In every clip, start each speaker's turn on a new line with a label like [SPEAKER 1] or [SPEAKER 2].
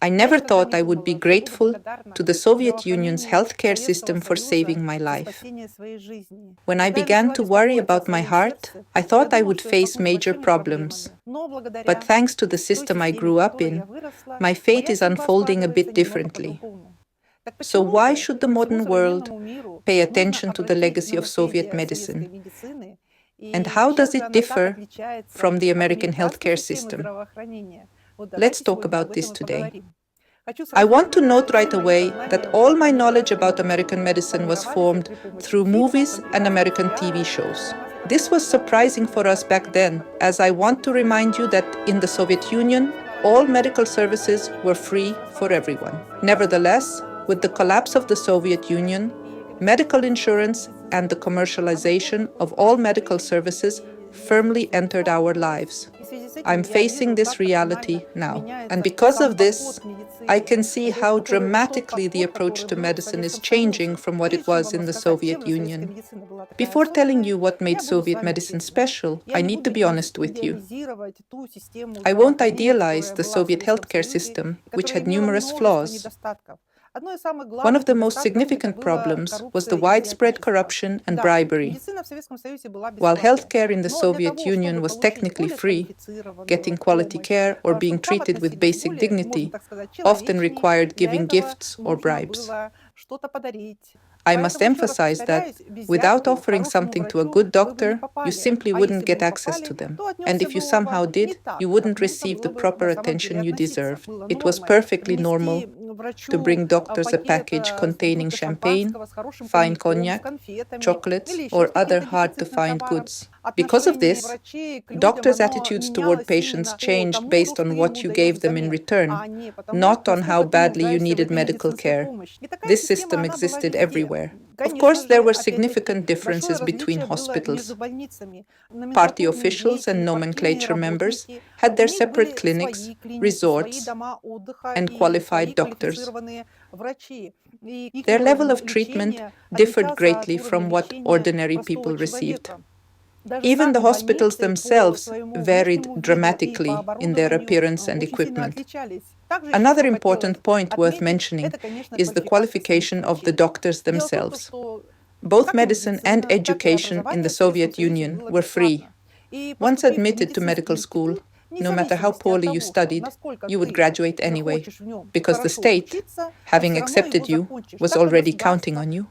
[SPEAKER 1] I never thought I would be grateful to the Soviet Union's healthcare system for saving my life. When I began to worry about my heart, I thought I would face major problems. But thanks to the system I grew up in, my fate is unfolding a bit differently. So why should the modern world pay attention to the legacy of Soviet medicine? And how does it differ from the American healthcare system? Let's talk about this today. I want to note right away that all my knowledge about American medicine was formed through movies and American TV shows. This was surprising for us back then, as I want to remind you that in the Soviet Union, all medical services were free for everyone. Nevertheless, with the collapse of the Soviet Union, medical insurance and the commercialization of all medical services firmly entered our lives. I'm facing this reality now. And because of this, I can see how dramatically the approach to medicine is changing from what it was in the Soviet Union. Before telling you what made Soviet medicine special, I need to be honest with you. I won't idealize the Soviet healthcare system, which had numerous flaws. One of the most significant problems was the widespread corruption and bribery. While healthcare in the Soviet Union was technically free, getting quality care or being treated with basic dignity often required giving gifts or bribes. I must emphasize that without offering something to a good doctor, you simply wouldn't get access to them. And if you somehow did, you wouldn't receive the proper attention you deserved. It was perfectly normal to bring doctors a package containing champagne, fine cognac, chocolates, or other hard-to-find goods. Because of this, doctors' attitudes toward patients changed based on what you gave them in return, not on how badly you needed medical care. This system existed everywhere. Of course, there were significant differences between hospitals. Party officials and nomenclature members had their separate clinics, resorts, and qualified doctors. Their level of treatment differed greatly from what ordinary people received. Even the hospitals themselves varied dramatically in their appearance and equipment. Another important point worth mentioning is the qualification of the doctors themselves. Both medicine and education in the Soviet Union were free. Once admitted to medical school, no matter how poorly you studied, you would graduate anyway, because the state, having accepted you, was already counting on you.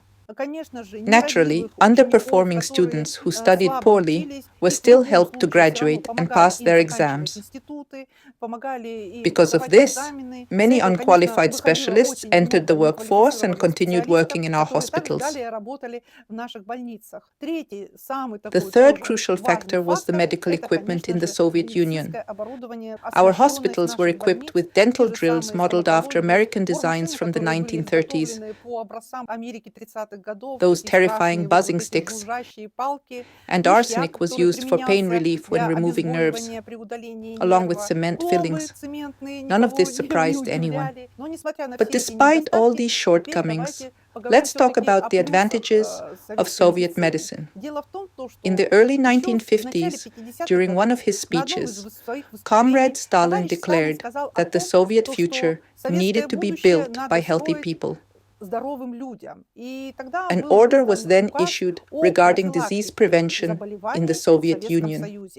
[SPEAKER 1] Naturally, underperforming students who studied poorly were still helped to graduate and pass their exams. Because of this, many unqualified specialists entered the workforce and continued working in our hospitals. The third crucial factor was the medical equipment in the Soviet Union. Our hospitals were equipped with dental drills modeled after American designs from the 1930s. Those terrifying buzzing sticks, and arsenic was used for pain relief when removing nerves, along with cement fillings. None of this surprised anyone. But despite all these shortcomings, let's talk about the advantages of Soviet medicine. In the early 1950s, during one of his speeches, Comrade Stalin declared that the Soviet future needed to be built by healthy people. An order was then issued regarding disease prevention in the Soviet Union,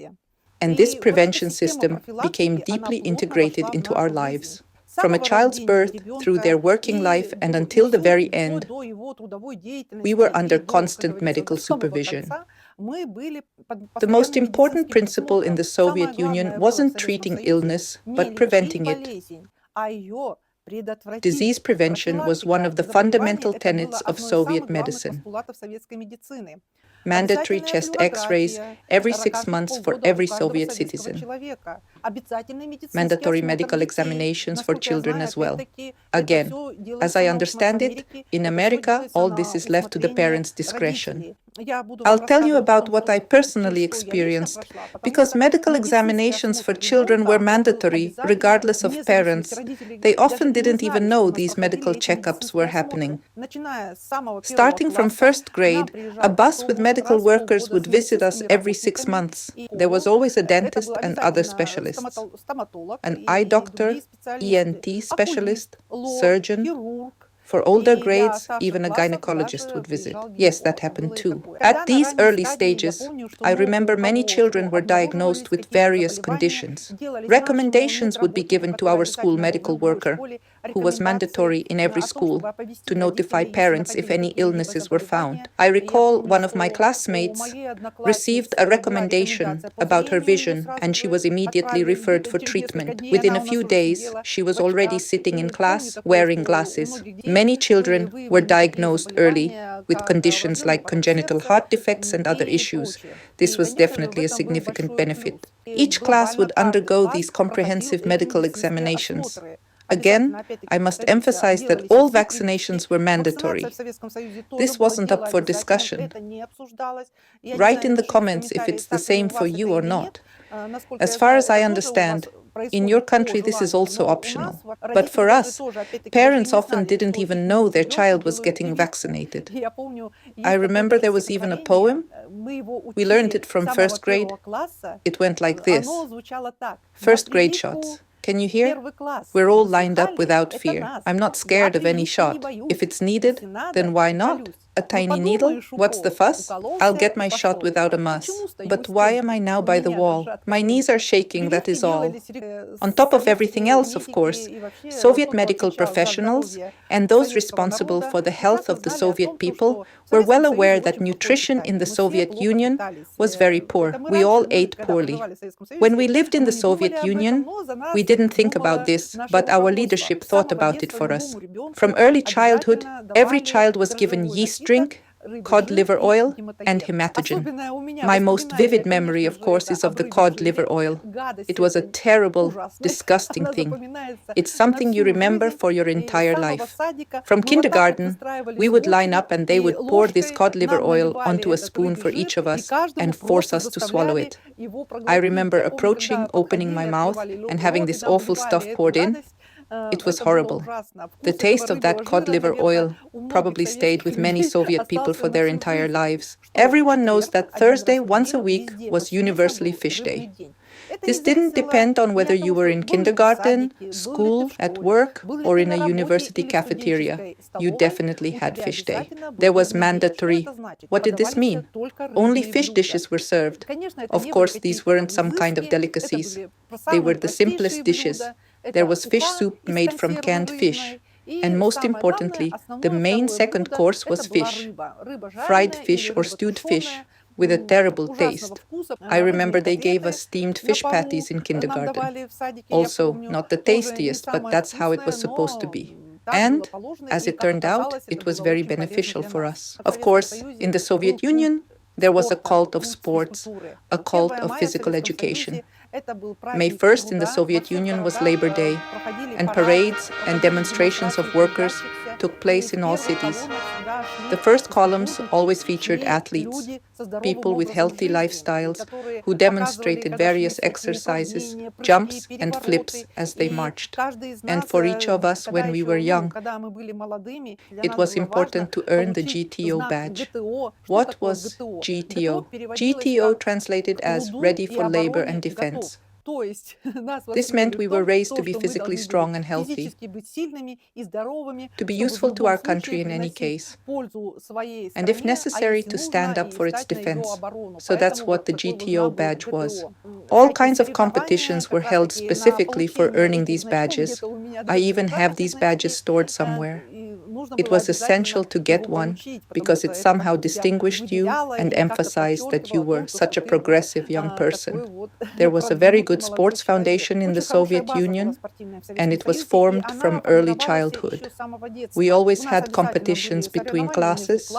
[SPEAKER 1] and this prevention system became deeply integrated into our lives. From a child's birth through their working life and until the very end, we were under constant medical supervision. The most important principle in the Soviet Union wasn't treating illness, but preventing it. Disease prevention was one of the fundamental tenets of Soviet medicine. Mandatory chest X-rays every 6 months for every Soviet citizen. Mandatory medical examinations for children as well. Again, as I understand it, in America, all this is left to the parents' discretion. I'll tell you about what I personally experienced, because medical examinations for children were mandatory, regardless of parents. They often didn't even know these medical checkups were happening. Starting from first grade, a bus with medical workers would visit us every 6 months. There was always a dentist and other specialists. specialists: an eye doctor, ENT specialist, surgeon. For older grades, even a gynecologist would visit. Yes, that happened too. At these early stages, I remember many children were diagnosed with various conditions. Recommendations would be given to our school medical worker, who was mandatory in every school, to notify parents if any illnesses were found. I recall one of my classmates received a recommendation about her vision, and she was immediately referred for treatment. Within a few days, she was already sitting in class wearing glasses. Many children were diagnosed early with conditions like congenital heart defects and other issues. This was definitely a significant benefit. Each class would undergo these comprehensive medical examinations. Again, I must emphasize that all vaccinations were mandatory. This wasn't up for discussion. Write in the comments if it's the same for you or not. As far as I understand, in your country this is also optional. But for us, parents often didn't even know their child was getting vaccinated. I remember there was even a poem. We learned it from first grade. It went like this: first grade shots. Can you hear? We're all lined up without fear. I'm not scared of any shot. If it's needed, then why not? A tiny needle? What's the fuss? I'll get my shot without a muss. But why am I now by the wall? My knees are shaking, that is all. On top of everything else, of course, Soviet medical professionals and those responsible for the health of the Soviet people were well aware that nutrition in the Soviet Union was very poor. We all ate poorly. When we lived in the Soviet Union, we didn't think about this, but our leadership thought about it for us. From early childhood, every child was given yeast drink, cod liver oil, and hematogen. My most vivid memory, of course, is of the cod liver oil. It was a terrible, disgusting thing. It's something you remember for your entire life. From kindergarten, we would line up and they would pour this cod liver oil onto a spoon for each of us and force us to swallow it. I remember approaching, opening my mouth, and having this awful stuff poured in. It was horrible. The taste of that cod liver oil probably stayed with many Soviet people for their entire lives. Everyone knows that Thursday once a week was universally fish day. This didn't depend on whether you were in kindergarten, school, at work, or in a university cafeteria. You definitely had fish day. There was mandatory. What did this mean? Only fish dishes were served. Of course, these weren't some kind of delicacies. They were the simplest dishes. There was fish soup made from canned fish. And most importantly, the main second course was fish. Fried fish or stewed fish with a terrible taste. I remember they gave us steamed fish patties in kindergarten. Also, not the tastiest, but that's how it was supposed to be. And, as it turned out, it was very beneficial for us. Of course, in the Soviet Union, there was a cult of sports, a cult of physical education. May 1st in the Soviet Union was Labor Day, and parades and demonstrations of workers took place in all cities. The first columns always featured athletes, people with healthy lifestyles who demonstrated various exercises, jumps and flips as they marched. And for each of us when we were young, it was important to earn the GTO badge. What was GTO? GTO translated as Ready for Labor and Defense. This meant we were raised to be physically strong and healthy, to be useful to our country in any case, and if necessary to stand up for its defense. So that's what the GTO badge was. All kinds of competitions were held specifically for earning these badges. I even have these badges stored somewhere. It was essential to get one because it somehow distinguished you and emphasized that you were such a progressive young person. There was a very good sports foundation in the Soviet Union, and it was formed from early childhood. We always had competitions between classes,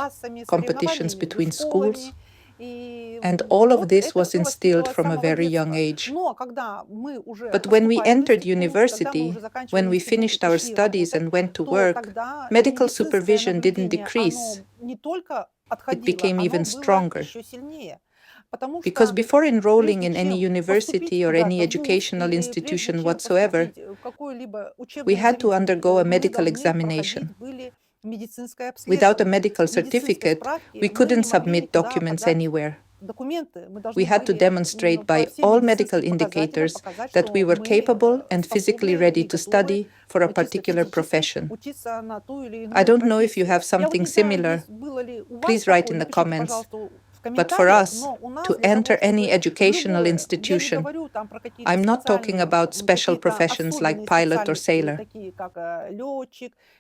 [SPEAKER 1] competitions between schools, and all of this was instilled from a very young age. But when we entered university, when we finished our studies and went to work, medical supervision didn't decrease. It became even stronger. Because before enrolling in any university or any educational institution whatsoever, we had to undergo a medical examination. Without a medical certificate, we couldn't submit documents anywhere. We had to demonstrate by all medical indicators that we were capable and physically ready to study for a particular profession. I don't know if you have something similar. Please write in the comments. But for us, to enter any educational institution, I'm not talking about special professions like pilot or sailor.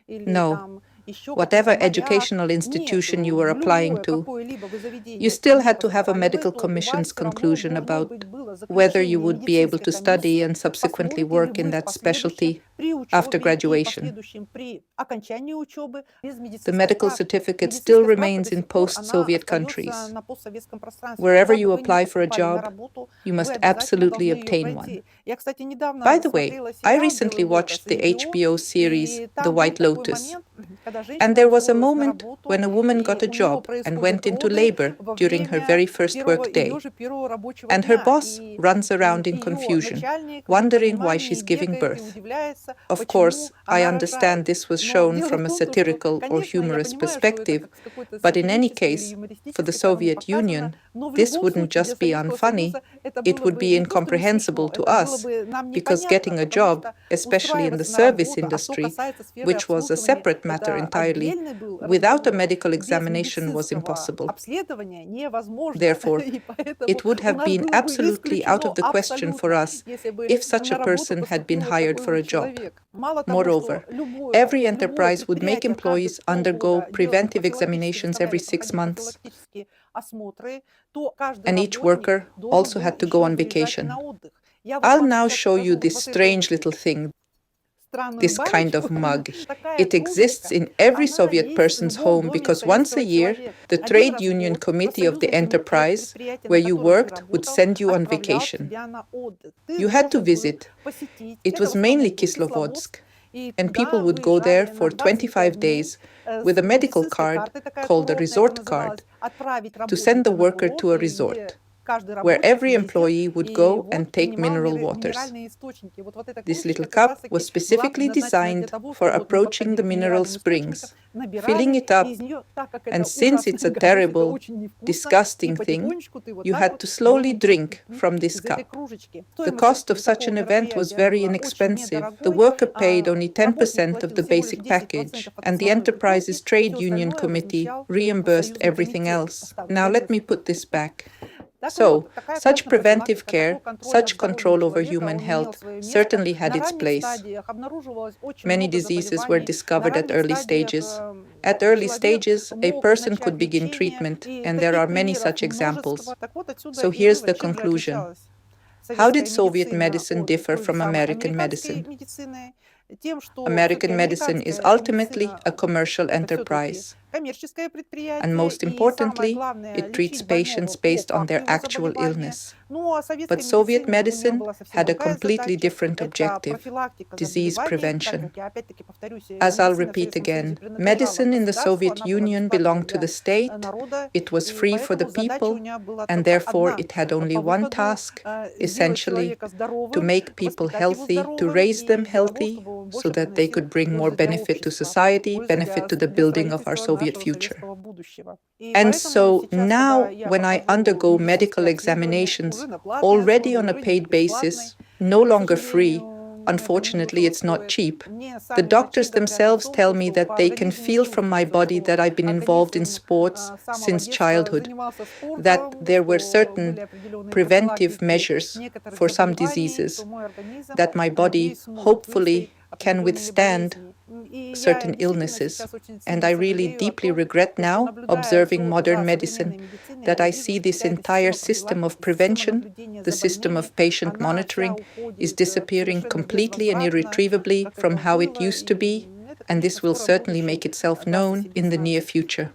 [SPEAKER 1] No, whatever educational institution you were applying to, you still had to have a medical commission's conclusion about whether you would be able to study and subsequently work in that specialty after graduation. The medical certificate still remains in post-Soviet countries. Wherever you apply for a job, you must absolutely obtain one. By the way, I recently watched the HBO series The White Lotus, and there was a moment when a woman got a job and went into labor during her very first work day, and her boss runs around in confusion, wondering why she's giving birth. Of course, I understand this was shown from a satirical or humorous perspective, but in any case, for the Soviet Union, this wouldn't just be unfunny, it would be incomprehensible to us, because getting a job, especially in the service industry, which was a separate matter entirely, without a medical examination was impossible. Therefore, it would have been absolutely out of the question for us if such a person had been hired for a job. Moreover, every enterprise would make employees undergo preventive examinations every 6 months, and each worker also had to go on vacation. I'll now show you this strange little thing, this kind of mug. It exists in every Soviet person's home because once a year, the trade union committee of the enterprise where you worked would send you on vacation. You had to visit. It was mainly Kislovodsk, and people would go there for 25 days with a medical card called a resort card to send the worker to a resort, where every employee would go and take mineral waters. This little cup was specifically designed for approaching the mineral springs, filling it up, and since it's a terrible, disgusting thing, you had to slowly drink from this cup. The cost of such an event was very inexpensive. The worker paid only 10% of the basic package, and the enterprise's trade union committee reimbursed everything else. Now let me put this back. So, such preventive care, such control over human health certainly had its place. Many diseases were discovered at early stages. At early stages, a person could begin treatment, and there are many such examples. So here's the conclusion. How did Soviet medicine differ from American medicine? American medicine is ultimately a commercial enterprise. And most importantly, it treats patients based on their actual illness. But Soviet medicine had a completely different objective: disease prevention. As I'll repeat again, medicine in the Soviet Union belonged to the state, it was free for the people, and therefore it had only one task, essentially, to make people healthy, to raise them healthy, so that they could bring more benefit to society, benefit to the building of our Soviet future. And so now, when I undergo medical examinations, already on a paid basis, no longer free, unfortunately it's not cheap, the doctors themselves tell me that they can feel from my body that I've been involved in sports since childhood, that there were certain preventive measures for some diseases, that my body hopefully can withstand certain illnesses. And I really deeply regret now, observing modern medicine, that I see this entire system of prevention, the system of patient monitoring, is disappearing completely and irretrievably from how it used to be, and this will certainly make itself known in the near future.